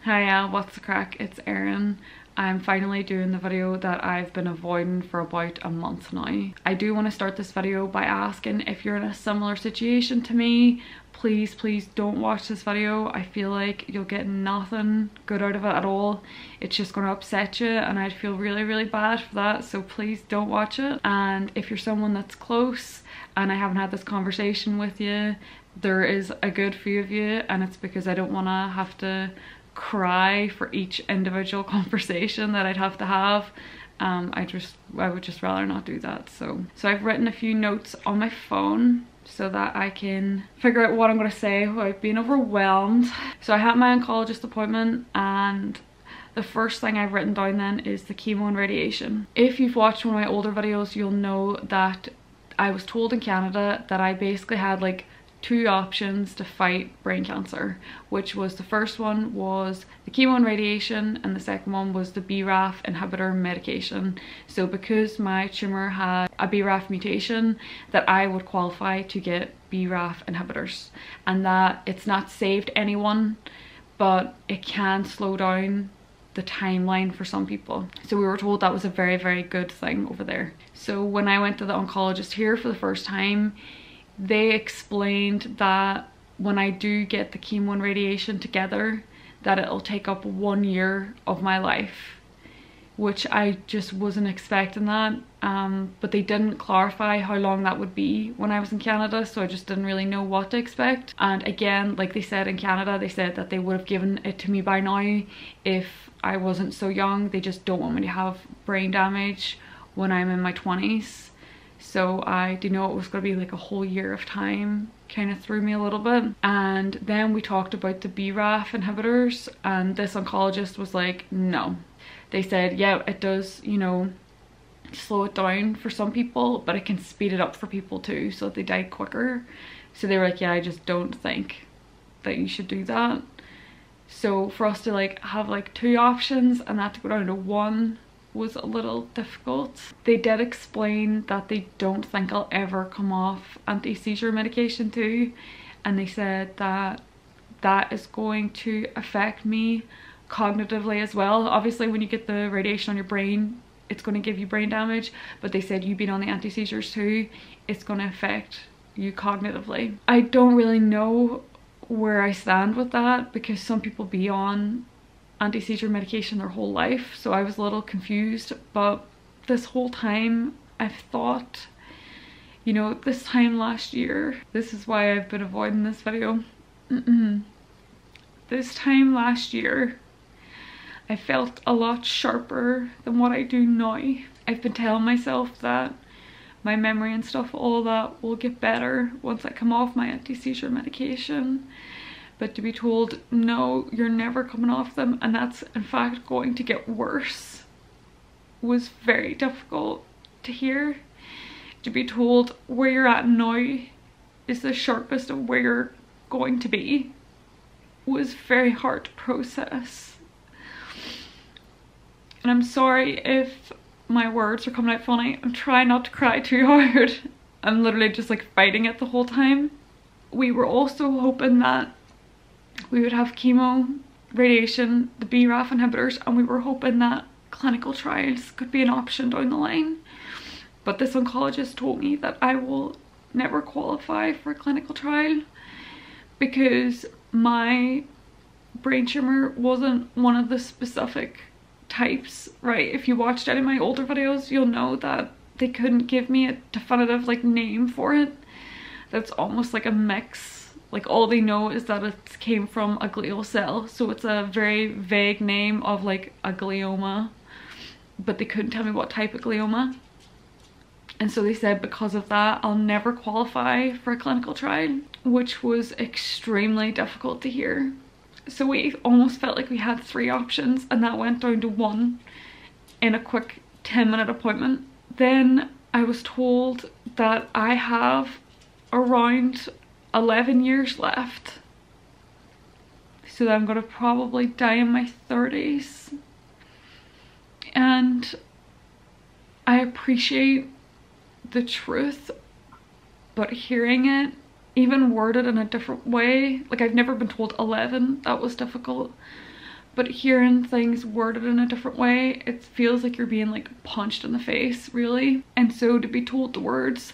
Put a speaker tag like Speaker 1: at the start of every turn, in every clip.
Speaker 1: Hiya, what's the crack? It's Erin. I'm finally doing the video that I've been avoiding for about a month now. I do want to start this video by asking if you're in a similar situation to me, please don't watch this video. I feel like you'll get nothing good out of it at all. It's just going to upset you and I'd feel really bad for that, so please don't watch it. And if you're someone that's close and I haven't had this conversation with you, there is a good few of you, and it's because I don't want to have to cry for each individual conversation that I'd have to have. I would just rather not do that. So I've written a few notes on my phone so that I can figure out what I'm going to say without being overwhelmed. So I had my oncologist appointment, and the first thing I've written down then is the chemo and radiation. If you've watched one of my older videos, you'll know that I was told in Canada that I basically had like two options to fight brain cancer, which was, the first one was the chemo and radiation and the second one was the BRAF inhibitor medication. So because my tumour had a BRAF mutation, that I would qualify to get BRAF inhibitors, and that it's not saved anyone, but it can slow down the timeline for some people. So we were told that was a very good thing over there. So when I went to the oncologist here for the first time, they explained that when I do get the chemo and radiation together, that it'll take up 1 year of my life, which I just wasn't expecting that. But they didn't clarify how long that would be when I was in Canada, so I just didn't really know what to expect. And again, like they said in Canada, they said that they would have given it to me by now if I wasn't so young. They just don't want me to have brain damage when I'm in my 20s. So I didn't know it was going to be like a whole year of time. Kind of threw me a little bit. And then we talked about the BRAF inhibitors, and this oncologist was like, no. They said, yeah, it does, you know, slow it down for some people, but it can speed it up for people too, so that they die quicker. So they were like, yeah, I just don't think that you should do that. So for us to like have like two options and that to go down to one was a little difficult. They did explain that they don't think I'll ever come off anti-seizure medication too, and they said that that is going to affect me cognitively as well. Obviously when you get the radiation on your brain, it's going to give you brain damage, but they said you being on the anti-seizures too, it's going to affect you cognitively. I don't really know where I stand with that, because some people be on anti-seizure medication their whole life, so I was a little confused. But this whole time I've thought, you know, this time last year, this is why I've been avoiding this video. This time last year I felt a lot sharper than what I do now. I've been telling myself that my memory and stuff, all that will get better once I come off my anti-seizure medication. But to be told, no, you're never coming off them, and that's in fact going to get worse, was very difficult to hear. To be told where you're at now is the sharpest of where you're going to be was very hard to process. And I'm sorry if my words are coming out funny. I'm trying not to cry too hard. I'm literally just like fighting it the whole time. We were also hoping that we would have chemo, radiation, the BRAF inhibitors, and we were hoping that clinical trials could be an option down the line. But this oncologist told me that I will never qualify for a clinical trial because my brain tumour wasn't one of the specific types, right? If you watched any of my older videos, you'll know that they couldn't give me a definitive like name for it. That's almost like a mix. Like all they know is that it came from a glial cell, so it's a very vague name of like a glioma, but they couldn't tell me what type of glioma. And so they said because of that I'll never qualify for a clinical trial, which was extremely difficult to hear. So we almost felt like we had three options, and that went down to one in a quick 10-minute appointment. Then I was told that I have around 11 years left, so that I'm gonna probably die in my 30s. And I appreciate the truth, but hearing it even worded in a different way, like I've never been told 11, that was difficult, but hearing things worded in a different way, it feels like you're being like punched in the face, really. And so to be told the words,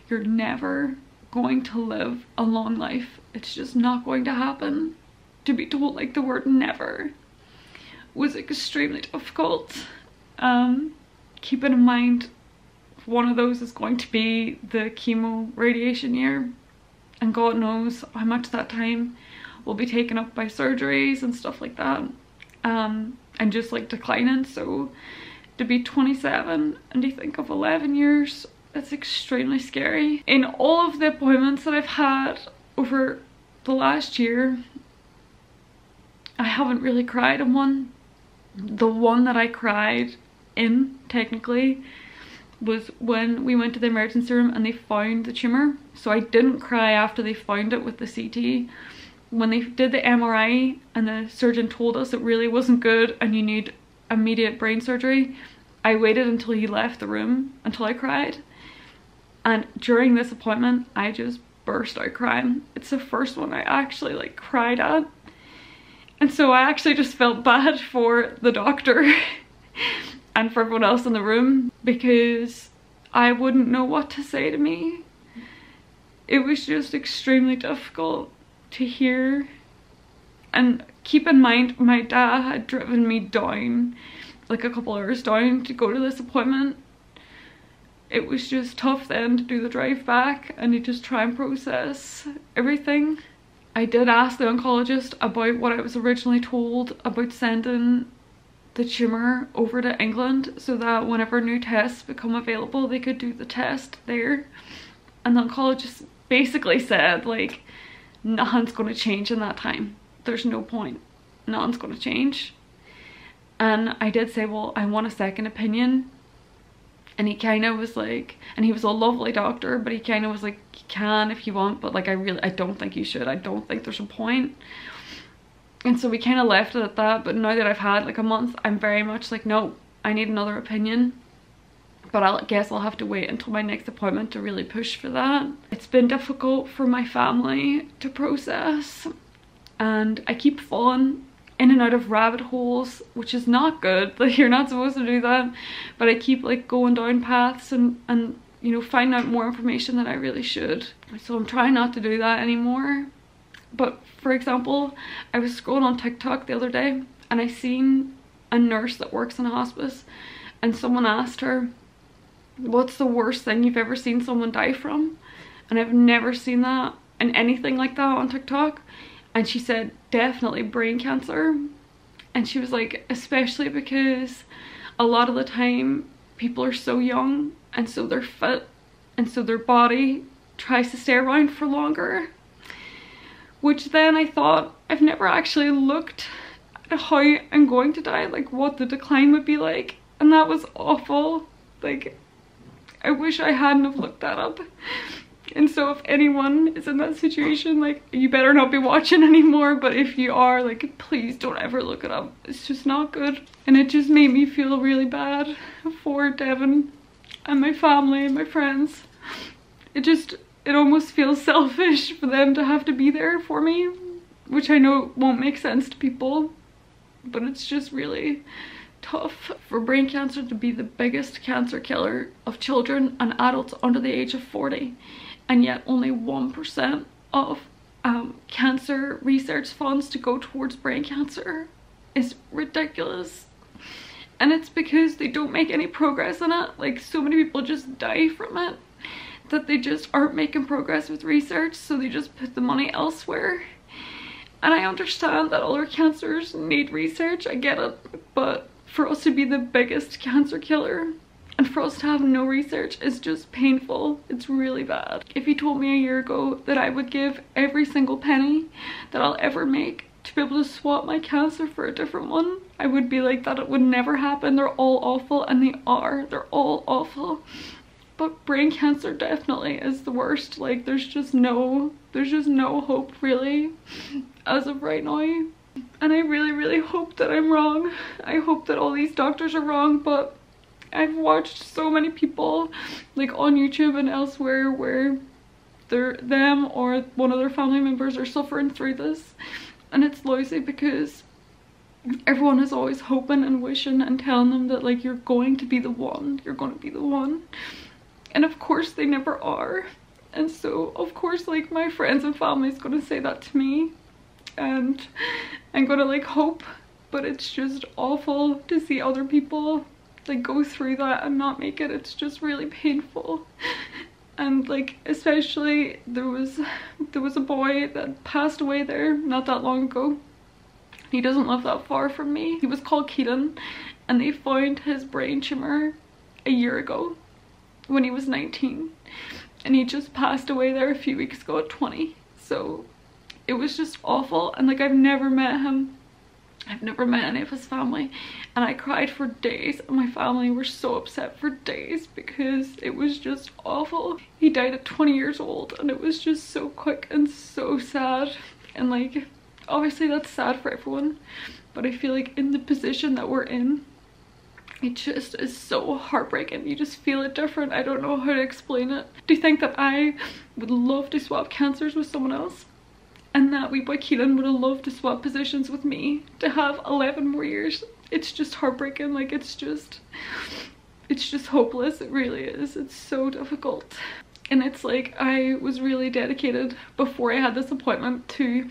Speaker 1: you're never going to live a long life, it's just not going to happen, to be told like the word never was extremely difficult. Keeping in mind one of those is going to be the chemo radiation year, and God knows how much that time will be taken up by surgeries and stuff like that, and just like declining. So to be 27 and to think of 11 years, it's extremely scary. In all of the appointments that I've had over the last year, I haven't really cried in one. The one that I cried in, technically, was when we went to the emergency room and they found the tumour. So I didn't cry after they found it with the CT. When they did the MRI and the surgeon told us it really wasn't good and you need immediate brain surgery, I waited until he left the room until I cried. And during this appointment, I just burst out crying. It's the first one I actually like cried at. And so I actually just felt bad for the doctor and for everyone else in the room, because I wouldn't know what to say to me. It was just extremely difficult to hear. And keep in mind, my dad had driven me down, like a couple hours down, to go to this appointment. It was just tough then to do the drive back and to just try and process everything. I did ask the oncologist about what I was originally told about sending the tumour over to England, so that whenever new tests become available they could do the test there. And the oncologist basically said like, nothing's going to change in that time. There's no point. Nothing's going to change. And I did say, well, I want a second opinion. And he kind of was like, and he was a lovely doctor, but he kind of was like, you can if you want, but like I don't think you should. I don't think there's a point. And so we kind of left it at that. But now that I've had like a month, I'm very much like, no, I need another opinion. But I guess I'll have to wait until my next appointment to really push for that. It's been difficult for my family to process, and I keep falling in and out of rabbit holes, which is not good. Like, you're not supposed to do that, but I keep like going down paths and you know, find out more information than I really should. So I'm trying not to do that anymore. But for example, I was scrolling on TikTok the other day and I seen a nurse that works in a hospice, and someone asked her, what's the worst thing you've ever seen someone die from? And I've never seen that in anything like that on TikTok. And she said, definitely brain cancer. And she was like, especially because a lot of the time people are so young and so they're fit and so their body tries to stay around for longer. Which then I thought, I've never actually looked at how I'm going to die, like what the decline would be like. And that was awful. Like, I wish I hadn't have looked that up. And so if anyone is in that situation, like, you better not be watching anymore. But if you are, like, please don't ever look it up. It's just not good. And it just made me feel really bad for Devin and my family and my friends. It almost feels selfish for them to have to be there for me, which I know won't make sense to people, but it's just really tough. For brain cancer to be the biggest cancer killer of children and adults under the age of 40, and yet only 1% of cancer research funds to go towards brain cancer is ridiculous. And it's because they don't make any progress in it. Like, so many people just die from it that they just aren't making progress with research, so they just put the money elsewhere. And I understand that other cancers need research, I get it, but for us to be the biggest cancer killer and for us to have no research is just painful. It's really bad. If you told me a year ago that I would give every single penny that I'll ever make to be able to swap my cancer for a different one, I would be like, that it would never happen. They're all awful, and they are. They're all awful. But brain cancer definitely is the worst. Like, there's just no hope really as of right now. And I really, really hope that I'm wrong. I hope that all these doctors are wrong, but I've watched so many people like on YouTube and elsewhere where them or one of their family members are suffering through this, and it's lousy because everyone is always hoping and wishing and telling them that like you're going to be the one, you're going to be the one, and of course they never are. And so of course like my friends and family is going to say that to me, and I'm gonna like hope, but it's just awful to see other people like go through that and not make it. It's just really painful. And like especially there was a boy that passed away there not that long ago. He doesn't live that far from me. He was called Keelan, and they found his brain tumor a year ago when he was 19, and he just passed away there a few weeks ago at 20. So it was just awful. And like I've never met him, I've never met any of his family, and I cried for days, and my family were so upset for days because it was just awful. He died at 20 years old, and it was just so quick and so sad. And like obviously that's sad for everyone, but I feel like in the position that we're in, it just is so heartbreaking. You just feel it different. I don't know how to explain it. Do you think that I would love to swap cancers with someone else? And that wee boy Keelan would have loved to swap positions with me to have 11 more years. It's just heartbreaking. Like it's just hopeless. It really is. It's so difficult. And it's like I was really dedicated before I had this appointment to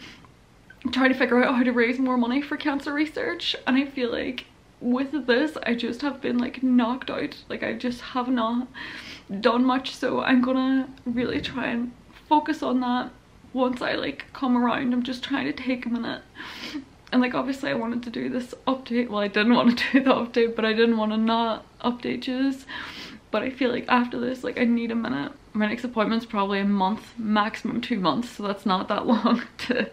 Speaker 1: try to figure out how to raise more money for cancer research, and I feel like with this I just have been like knocked out. Like I just have not done much, so I'm gonna really try and focus on that once I like come around. I'm just trying to take a minute, and like obviously I wanted to do this update. Well, I didn't want to do the update, but I didn't want to not update you. But I feel like after this, like I need a minute. My next appointment's probably a month, maximum 2 months, so that's not that long to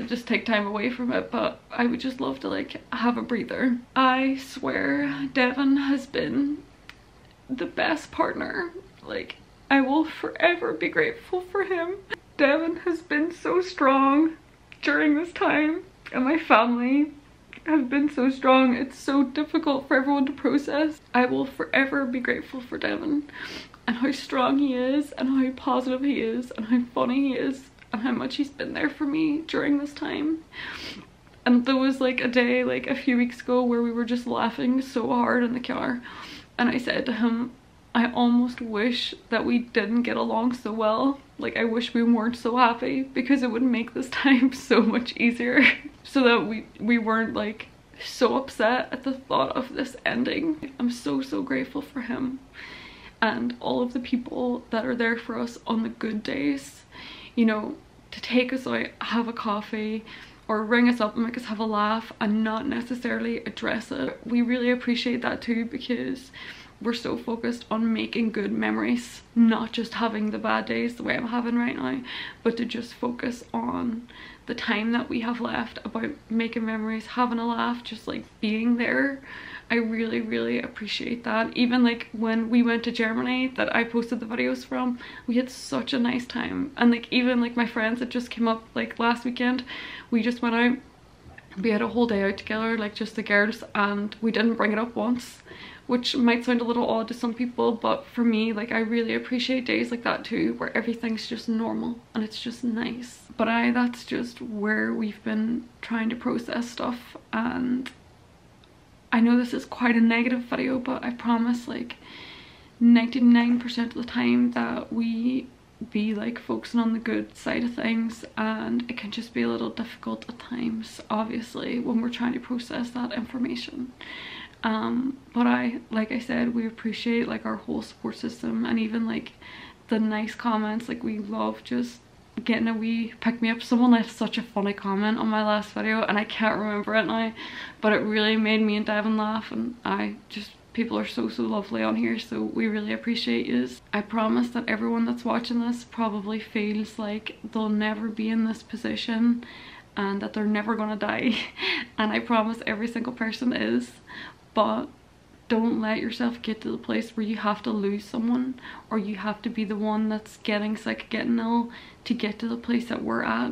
Speaker 1: just take time away from it. But I would just love to like have a breather. I swear Devin has been the best partner. Like I will forever be grateful for him. Devin has been so strong during this time, and my family have been so strong. It's so difficult for everyone to process. I will forever be grateful for Devin and how strong he is, and how positive he is, and how funny he is, and how much he's been there for me during this time. And there was like a day like a few weeks ago where we were just laughing so hard in the car, and I said to him, I almost wish that we didn't get along so well. Like I wish we weren't so happy, because it would make this time so much easier so that we weren't like so upset at the thought of this ending. I'm so grateful for him and all of the people that are there for us on the good days, you know, to take us out, have a coffee, or ring us up and make us have a laugh and not necessarily address it. We really appreciate that too, because we're so focused on making good memories, not just having the bad days the way I'm having right now, but to just focus on the time that we have left, about making memories, having a laugh, just like being there. I really appreciate that. Even like when we went to Germany that I posted the videos from, we had such a nice time. And like even like my friends that just came up like last weekend, we just went out, we had a whole day out together, like just the girls, and we didn't bring it up once, which might sound a little odd to some people, but for me, like I really appreciate days like that too, where everything's just normal and it's just nice. But that's just where we've been trying to process stuff. And I know this is quite a negative video, but I promise like 99% of the time that we be like focusing on the good side of things, and it can just be a little difficult at times, obviously, when we're trying to process that information. But like I said, we appreciate like our whole support system, and even like the nice comments. Like we love just getting a wee pick me up. Someone left such a funny comment on my last video, and I can't remember it now, but it really made me and Devin laugh, and people are so lovely on here, so we really appreciate you. I promise that everyone that's watching this probably feels like they'll never be in this position and that they're never gonna die, and I promise every single person is. But don't let yourself get to the place where you have to lose someone, or you have to be the one that's getting sick, getting ill, to get to the place that we're at,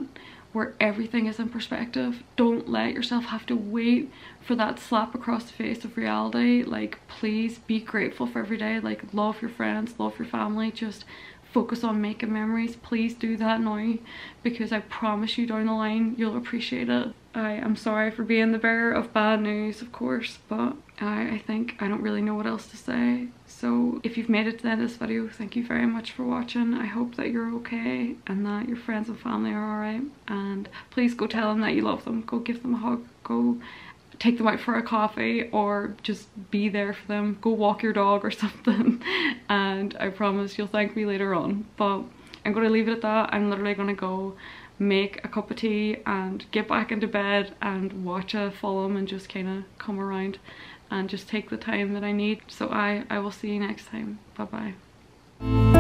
Speaker 1: where everything is in perspective. Don't let yourself have to wait for that slap across the face of reality. Like, please be grateful for every day. Like, love your friends, love your family, just focus on making memories. Please do that now, because I promise you down the line you'll appreciate it. I am sorry for being the bearer of bad news, of course, but I think I don't really know what else to say. So if you've made it to the end of this video, thank you very much for watching. I hope that you're okay and that your friends and family are alright. And please go tell them that you love them. Go give them a hug. Go take them out for a coffee, or just be there for them. Go walk your dog or something. And I promise you'll thank me later on. But I'm going to leave it at that. I'm literally going to go make a cup of tea and get back into bed and watch a film and just kind of come around and just take the time that I need. So I will see you next time. Bye bye.